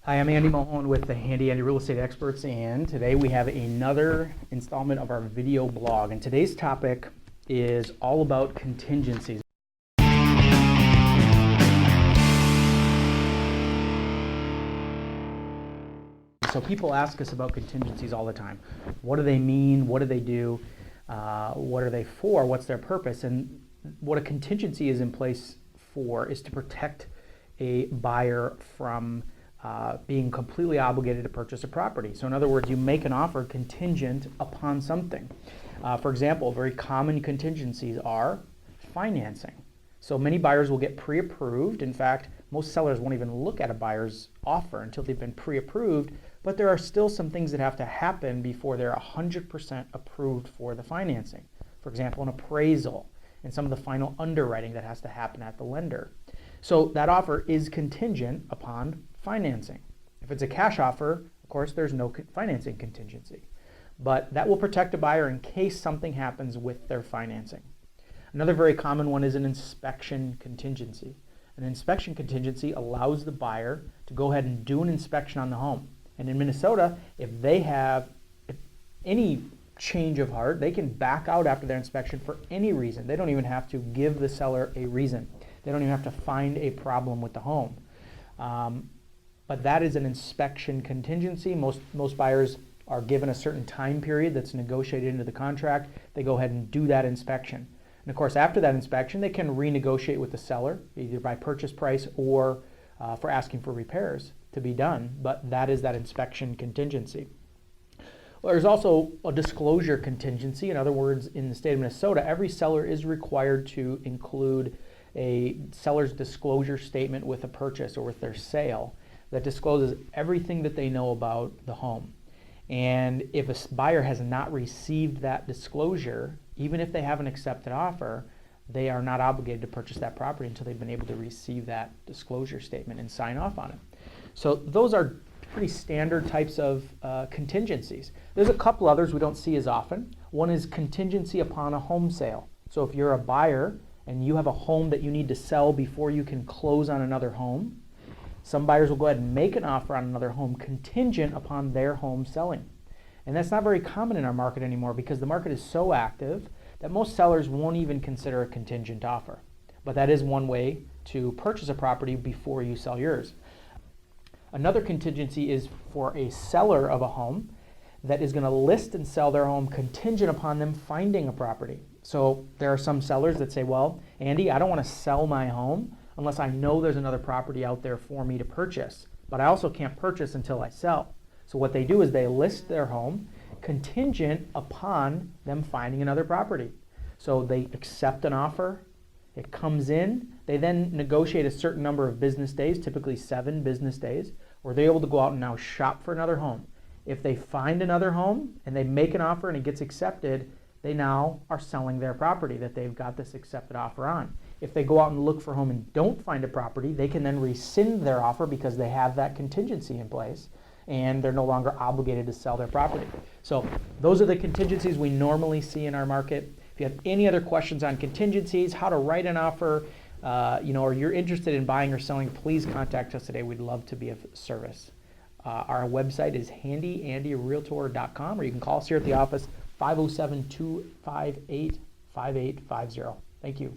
Hi, I'm Andy Mahone with the Handy Andy Real Estate Experts, and today we have another installment of our video blog. And today's topic is all about contingencies. So people ask us about contingencies all the time. What do they mean? What do they do? What are they for? What's their purpose? And what a contingency is in place for is to protect a buyer from being completely obligated to purchase a property. So in other words, you make an offer contingent upon something. For example, very common contingencies are financing. So many buyers will get pre-approved. In fact, most sellers won't even look at a buyer's offer until they've been pre-approved, but there are still some things that have to happen before they're 100% approved for the financing. For example, an appraisal and some of the final underwriting that has to happen at the lender. So that offer is contingent upon financing. If it's a cash offer, of course, there's no financing contingency. But that will protect a buyer in case something happens with their financing. Another very common one is an inspection contingency. An inspection contingency allows the buyer to go ahead and do an inspection on the home. And in Minnesota, if they have any change of heart, they can back out after their inspection for any reason. They don't even have to give the seller a reason. They don't even have to find a problem with the home. But that is an inspection contingency. Most buyers are given a certain time period that's negotiated into the contract. They go ahead and do that inspection. And of course, after that inspection, they can renegotiate with the seller, either by purchase price or for asking for repairs to be done. But that is that inspection contingency. Well, there's also a disclosure contingency. In other words, in the state of Minnesota, every seller is required to include a seller's disclosure statement with a purchase or with their sale that discloses everything that they know about the home. And if a buyer has not received that disclosure, even if they have an accepted offer, they are not obligated to purchase that property until they've been able to receive that disclosure statement and sign off on it. So those are pretty standard types of contingencies. There's a couple others we don't see as often. One is contingency upon a home sale. So if you're a buyer and you have a home that you need to sell before you can close on another home, some buyers will go ahead and make an offer on another home contingent upon their home selling. And that's not very common in our market anymore because the market is so active that most sellers won't even consider a contingent offer. But that is one way to purchase a property before you sell yours. Another contingency is for a seller of a home that is going to list and sell their home contingent upon them finding a property. So there are some sellers that say, well, Andy, I don't want to sell my home unless I know there's another property out there for me to purchase. But I also can't purchase until I sell. So what they do is they list their home contingent upon them finding another property. So they accept an offer, it comes in, they then negotiate a certain number of business days, typically 7 business days, where they're able to go out and now shop for another home. If they find another home and they make an offer and it gets accepted, they now are selling their property that they've got this accepted offer on. If they go out and look for a home and don't find a property, they can then rescind their offer because they have that contingency in place and they're no longer obligated to sell their property. So those are the contingencies we normally see in our market. If you have any other questions on contingencies, how to write an offer, or you're interested in buying or selling, please contact us today. We'd love to be of service. Our website is handyandyrealtor.com, or you can call us here at the office, 507-258-5850. Thank you.